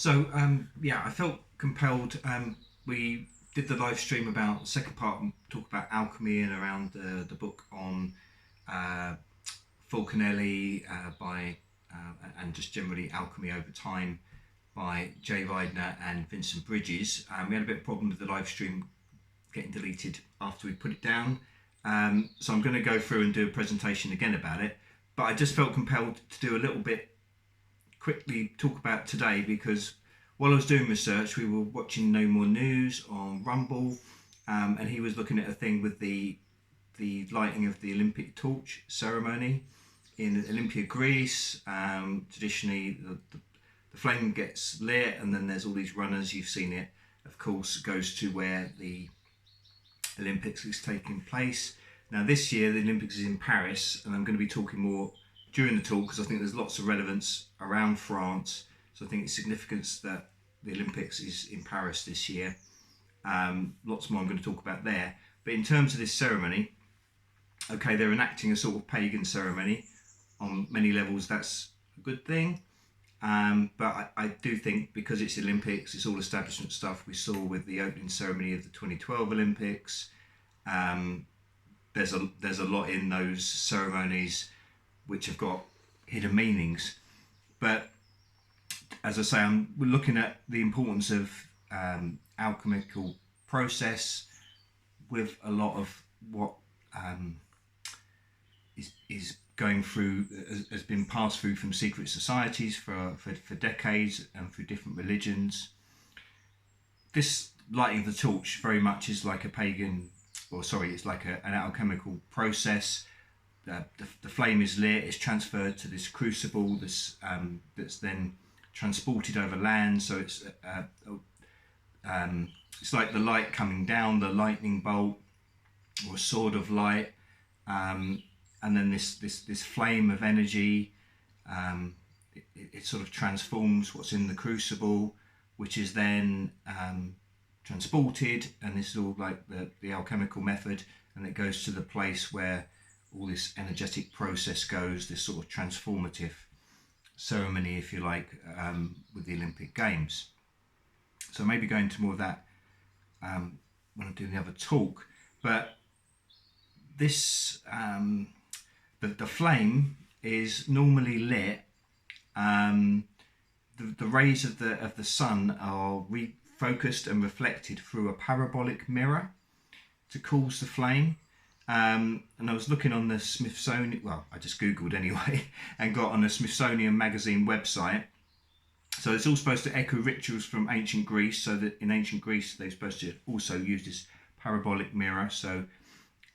Yeah, I felt compelled. We did the live stream about the second part, and talk about alchemy and around the book on uh, Falconelli by and just generally alchemy over time by Jay Weidner and Vincent Bridges. We had a bit of problem with the live stream getting deleted after we put it down. So I'm going to go through and do a presentation again about it. But I just felt compelled to do a little bit quickly talk about today because while I was doing research, we were watching No More News on Rumble, and he was looking at a thing with the lighting of the Olympic torch ceremony in Olympia, Greece. Traditionally, the flame gets lit, and then there's all these runners. You've seen it, of course, goes to where the Olympics is taking place. Now, this year, the Olympics is in Paris, and I'm going to be talking more during the talk because I think there's lots of relevance around France. So I think it's significance that the Olympics is in Paris this year. Lots more I'm going to talk about there. But in terms of this ceremony, okay, they're enacting a sort of pagan ceremony. On many levels, that's a good thing. But I do think because it's Olympics, it's all establishment stuff we saw with the opening ceremony of the 2012 Olympics. There's a lot in those ceremonies which have got hidden meanings. But as I say, we're looking at the importance of alchemical process with a lot of what is going through, has been passed through from secret societies for decades and through different religions. This lighting of the torch very much is like a pagan, it's like an alchemical process. The flame is lit, it's transferred to this crucible that's then transported over land. So it's like the light coming down, the lightning bolt or a sword of light, and then this flame of energy. It sort of transforms what's in the crucible, which is then transported, and this is all like the alchemical method, and it goes to the place where all this energetic process goes, this sort of transformative ceremony, if you like, with the Olympic Games. So maybe go into more of that when I'm doing the other talk. But this, the flame is normally lit. The rays of the sun are refocused and reflected through a parabolic mirror to cause the flame. And I was looking on the Smithsonian, I just Googled anyway, and got on the Smithsonian magazine website. So it's all supposed to echo rituals from ancient Greece, so that in ancient Greece they're supposed to also use this parabolic mirror. So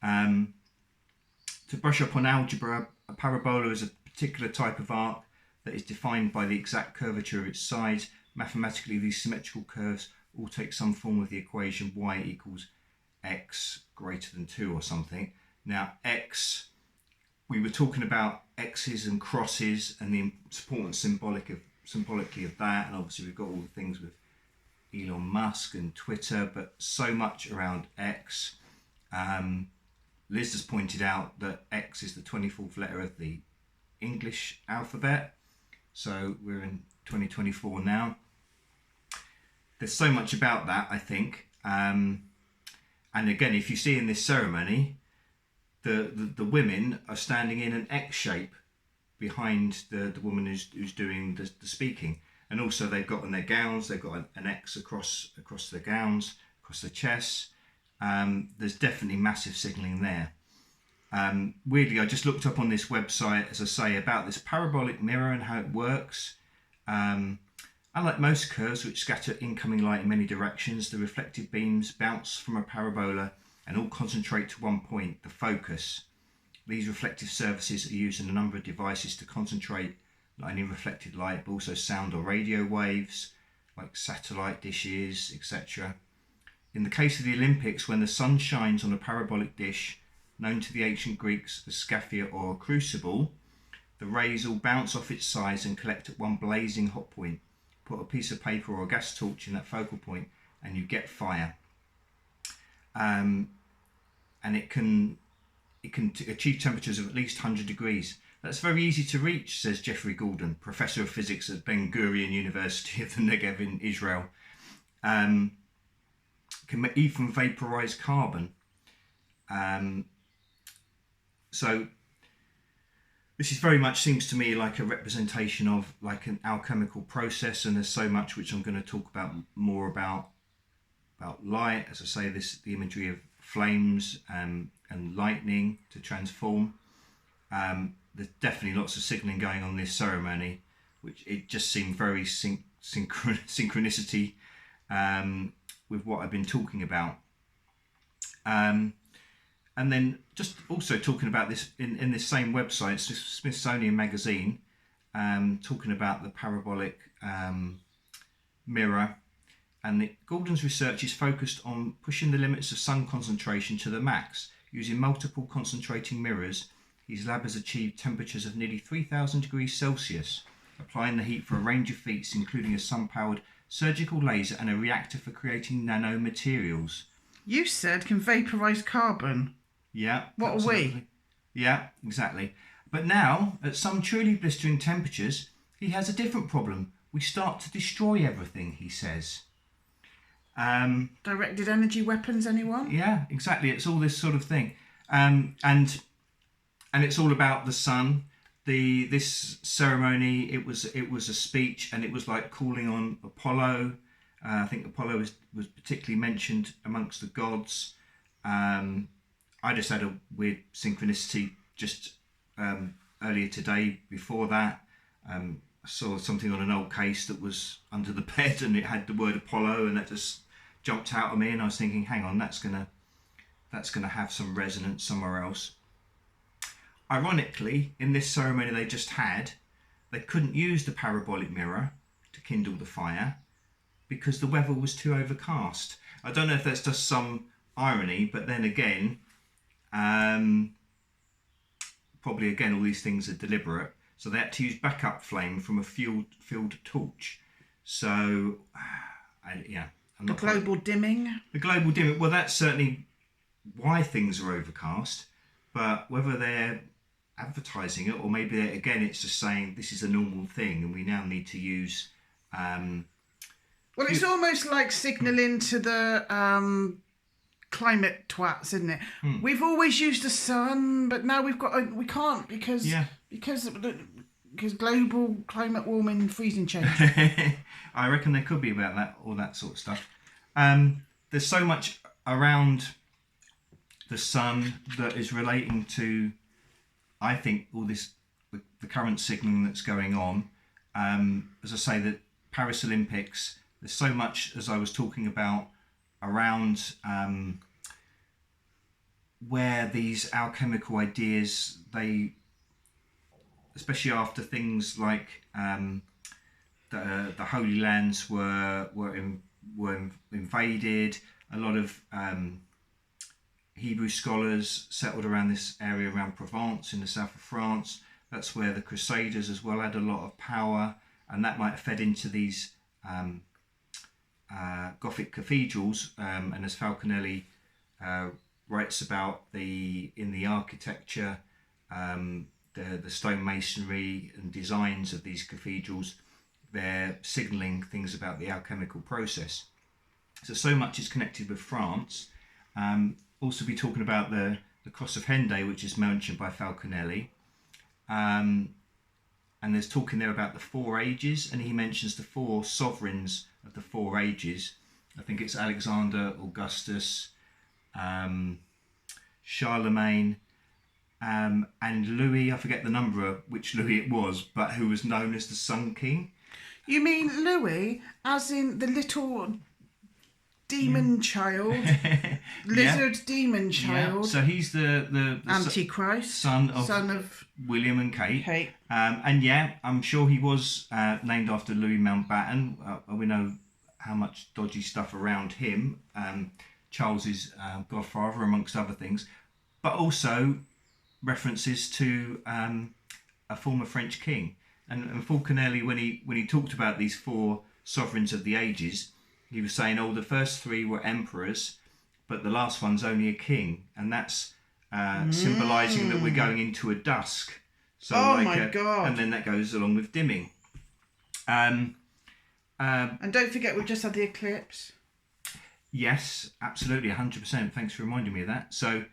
to brush up on algebra, a parabola is a particular type of arc that is defined by the exact curvature of its sides. Mathematically, these symmetrical curves all take some form of the equation y equals x greater than 2 or something. Now x, we were talking about x's and crosses and the important symbolically of that, and obviously we've got all the things with Elon Musk and Twitter, but so much around x. Liz has pointed out that x is the 24th letter of the English alphabet, so we're in 2024 now. There's so much about that, I think. And again, if you see in this ceremony, the women are standing in an X shape behind the woman who's doing the speaking. And also they've got on their gowns, they've got an X across their gowns, across the chest. There's definitely massive signalling there. Weirdly, I just looked up on this website, as I say, about this parabolic mirror and how it works. Unlike most curves which scatter incoming light in many directions, the reflected beams bounce from a parabola and all concentrate to one point, the focus. These reflective surfaces are used in a number of devices to concentrate not only reflected light but also sound or radio waves, like satellite dishes, etc. In the case of the Olympics, when the sun shines on a parabolic dish, known to the ancient Greeks as scaphia or a crucible, the rays all bounce off its sides and collect at one blazing hot point. Put a piece of paper or a gas torch in that focal point and you get fire. And it can achieve temperatures of at least 100 degrees. That's very easy to reach, says Jeffrey Gordon, Professor of Physics at Ben Gurion University of the Negev in Israel. Can even vaporise carbon. So this is very much seems to me like a representation of like an alchemical process, and there's so much which I'm going to talk about more about light. As I say, the imagery of flames and lightning to transform. There's definitely lots of signalling going on in this ceremony, which it just seemed very synchronicity with what I've been talking about. And then just also talking about this in this same website, Smithsonian Magazine, talking about the parabolic mirror. And Gordon's research is focused on pushing the limits of sun concentration to the max. Using multiple concentrating mirrors, his lab has achieved temperatures of nearly 3,000 degrees Celsius, applying the heat for a range of feats, including a sun-powered surgical laser and a reactor for creating nanomaterials. You said can vaporise carbon. Yeah. What absolutely. are we? Yeah, exactly. But now, at some truly blistering temperatures, he has a different problem. We start to destroy everything, he says. Directed energy weapons, anyone? Yeah, exactly. It's all this sort of thing. And it's all about the sun. This ceremony, it was a speech, and it was like calling on Apollo. I think Apollo was particularly mentioned amongst the gods. I just had a weird synchronicity just earlier today. Before that, I saw something on an old case that was under the bed, and it had the word Apollo, and that just jumped out at me. And I was thinking, hang on, that's gonna have some resonance somewhere else. Ironically, in this ceremony they just had, they couldn't use the parabolic mirror to kindle the fire because the weather was too overcast. I don't know if that's just some irony, but then again, probably again all these things are deliberate. So they had to use backup flame from a filled torch. So, The global dimming. The global dimming. Well, that's certainly why things are overcast. But whether they're advertising it, or maybe it's just saying this is a normal thing, and we now need to use. Well, it's almost like signalling to the climate twats, isn't it? We've always used the sun, but now we can't because global climate warming, freezing change. I reckon there could be about that, all that sort of stuff. There's so much around the sun that is relating to, I think, all this the current signalling that's going on. As I say, the Paris Olympics, there's so much, as I was talking about, around where these alchemical ideas, they, especially after things like the Holy Lands were invaded, a lot of Hebrew scholars settled around this area around Provence in the south of France. That's where the Crusaders as well had a lot of power, and that might have fed into these Gothic cathedrals. And as Falconelli writes about in the architecture, the stonemasonry and designs of these cathedrals, they're signalling things about the alchemical process. So much is connected with France. Also be talking about the Cross of Henday, which is mentioned by Falconelli. And there's talking there about the 4 ages, and he mentions the 4 sovereigns of the 4 ages. I think it's Alexander, Augustus, Charlemagne, and Louis. I forget the number of which Louis it was, but who was known as the Sun King. You mean Louis, as in the little demon child, lizard demon child? Yeah. So he's the Antichrist, son of William and Kate. And I'm sure he was named after Louis Mountbatten. We know how much dodgy stuff around him, Charles's godfather, amongst other things, but also references to a former French king. And Falconelli, when he talked about these 4 sovereigns of the ages, he was saying, the first 3 were emperors, but the last one's only a king, and that's symbolising that we're going into a dusk. So oh like my God. And then that goes along with dimming. And don't forget, we've just had the eclipse. Yes, absolutely, 100%. Thanks for reminding me of that. So,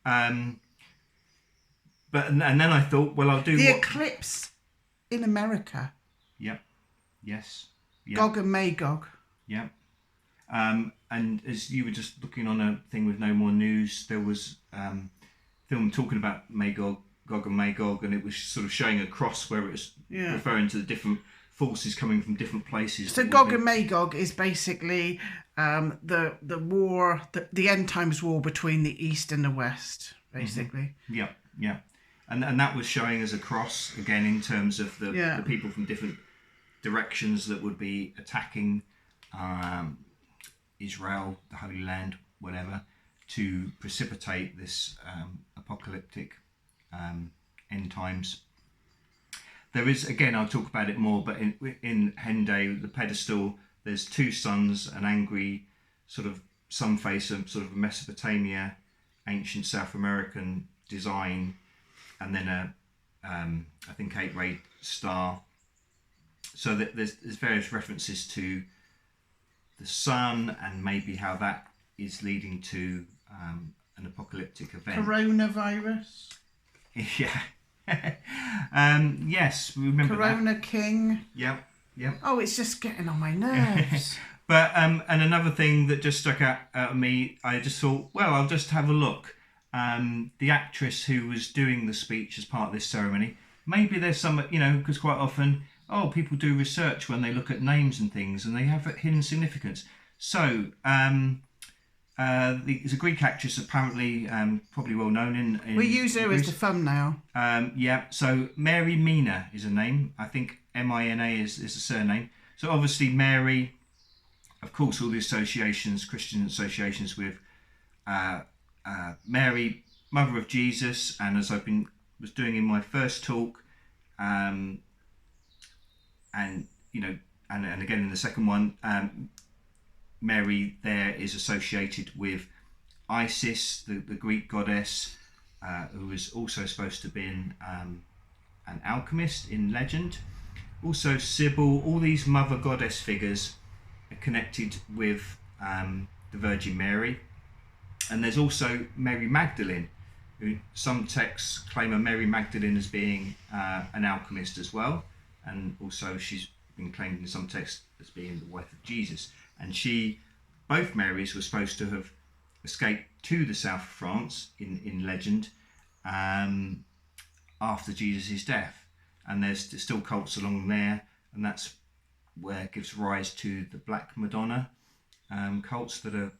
but and then I thought, well, I'll do the eclipse in America. Yep. Yes. Yep. Gog and Magog. Yep. And as you were just looking on a thing with No More News, there was film talking about Gog and Magog, and it was sort of showing a cross where it was referring to the different forces coming from different places. So Gog and Magog is basically the war, the end times war between the East and the West, basically. Mm-hmm. Yeah. And that was showing as a cross again in terms of the people from different directions that would be attacking Israel, the Holy Land, whatever, to precipitate this apocalyptic end times. There is, again, I'll talk about it more, but in Henday, the pedestal, there's two suns, an angry sort of sun face of sort of Mesopotamia, ancient South American design, and then I think 8-rayed star. So that there's various references to the sun and maybe how that is leading to an apocalyptic event. Coronavirus. Yeah. Yes, we remember Corona that. King. Yep. Oh, it's just getting on my nerves. But and another thing that just struck out at me, I just thought, well, I'll just have a look. The actress who was doing the speech as part of this ceremony, maybe there's some, because quite often, people do research when they look at names and things, and they have a hidden significance. So, there's a Greek actress, apparently, probably well known in we use her as the thumbnail. So Mary Mina is her name. I think Mina is the surname. So obviously Mary, of course, all the associations, Christian associations with Mary, Mother of Jesus, and as was doing in my first talk, and again in the second one, Mary there is associated with Isis, the Greek goddess, who was also supposed to have been an alchemist in legend. Also Sybil, all these mother goddess figures are connected with the Virgin Mary. And there's also Mary Magdalene, who some texts claim a Mary Magdalene as being an alchemist as well. And also she's been claimed in some texts as being the wife of Jesus. And both Marys were supposed to have escaped to the south of France in legend after Jesus' death. And there's still cults along there, and that's where it gives rise to the Black Madonna cults that are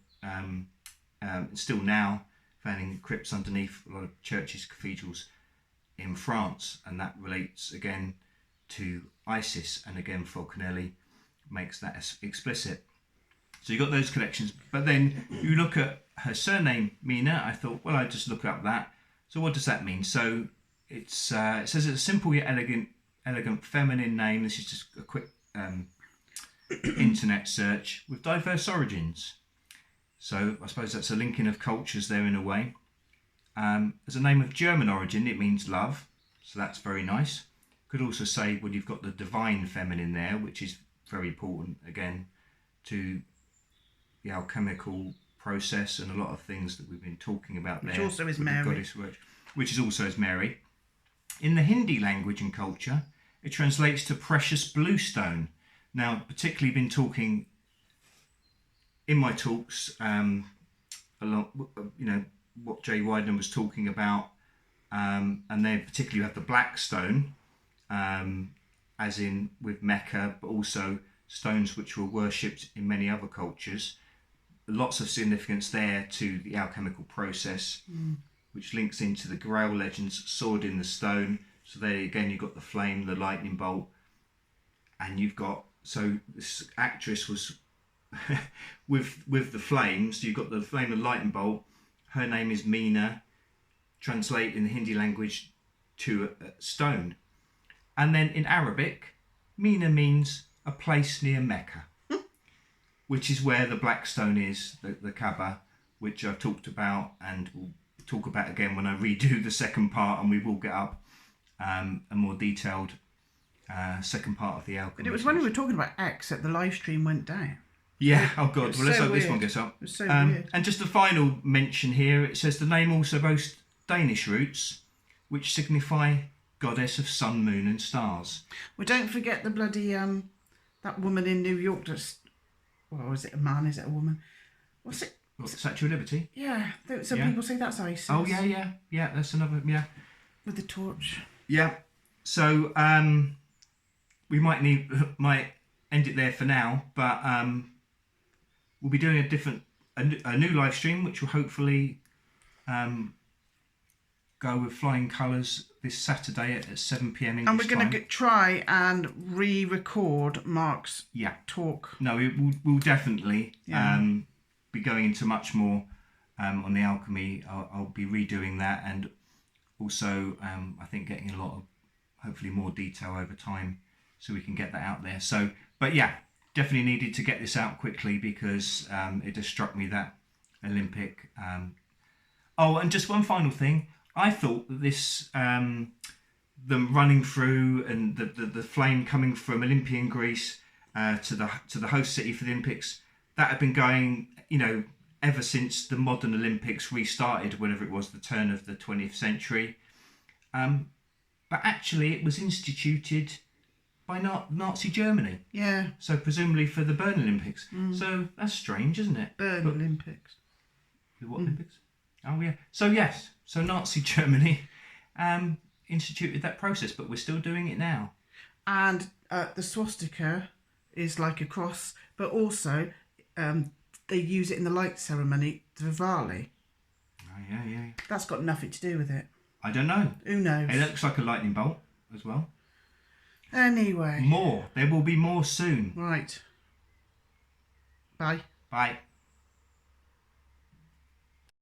still now found in crypts underneath a lot of churches, cathedrals in France, and that relates again to Isis, and again Falconelli makes that explicit. So you got those connections, but then you look at her surname Mina. I thought, well, I'd just look up that. So what does that mean? So it says it's a simple yet elegant feminine name. This is just a quick internet search with diverse origins. So I suppose that's a linking of cultures there in a way. As a name of German origin, it means love, so that's very nice. Could also say, well, you've got the divine feminine there, which is very important again to the alchemical process and a lot of things that we've been talking about there. Which also is Mary. Goddess work, which is also as Mary. In the Hindi language and culture, it translates to precious blue stone. Now, particularly been talking in my talks, along, what Jay Widener was talking about, and they particularly have the black stone, as in with Mecca, but also stones which were worshipped in many other cultures. Lots of significance there to the alchemical process, which links into the Grail legends, sword in the stone. So there again, you've got the flame, the lightning bolt, and you've got, so this actress was with the flames. You've got the flame and lightning bolt. Her name is Mina, translate in the Hindi language to a stone. And then in Arabic, Mina means a place near Mecca, which is where the black stone is, the Kaaba, which I've talked about and will talk about again when I redo the second part, and we will get up a more detailed second part of the Alchemy. But it was when we were talking about X that the live stream went down. Yeah, oh God, well, let's so hope this weird. one gets up. It was so weird. And just a final mention here, it says the name also boasts Danish roots, which signify goddess of sun, moon and stars. Well, don't forget the bloody, that woman in New York that's, well, is it a man, is it a woman? What's it? What, Statue of Liberty? Yeah, some people say that's ISIS. Oh, yeah, that's another, With the torch. Yeah, so we might end it there for now, but we'll be doing a new live stream, which will hopefully go with flying colours this Saturday at 7 p.m. English And we're going time. to try and re-record Mark's talk. No, we'll definitely be going into much more on the Alchemy. I'll be redoing that, and also I think getting a lot of hopefully more detail over time so we can get that out there. So, but yeah, definitely needed to get this out quickly because it just struck me that Olympic. Oh, and just one final thing. I thought that this, them running through and the flame coming from Olympian Greece to the host city for the Olympics, that had been going, ever since the modern Olympics restarted, whenever it was the turn of the 20th century. But actually, it was instituted by Nazi Germany. Yeah. So presumably for the Bern Olympics. So that's strange, isn't it? Bern Olympics. The what Olympics? Oh yeah. So yes. So Nazi Germany instituted that process, but we're still doing it now. And the swastika is like a cross, but also they use it in the light ceremony, Diwali. Oh yeah. That's got nothing to do with it. I don't know. Who knows? It looks like a lightning bolt as well. Anyway. More. There will be more soon. Right. Bye. Bye.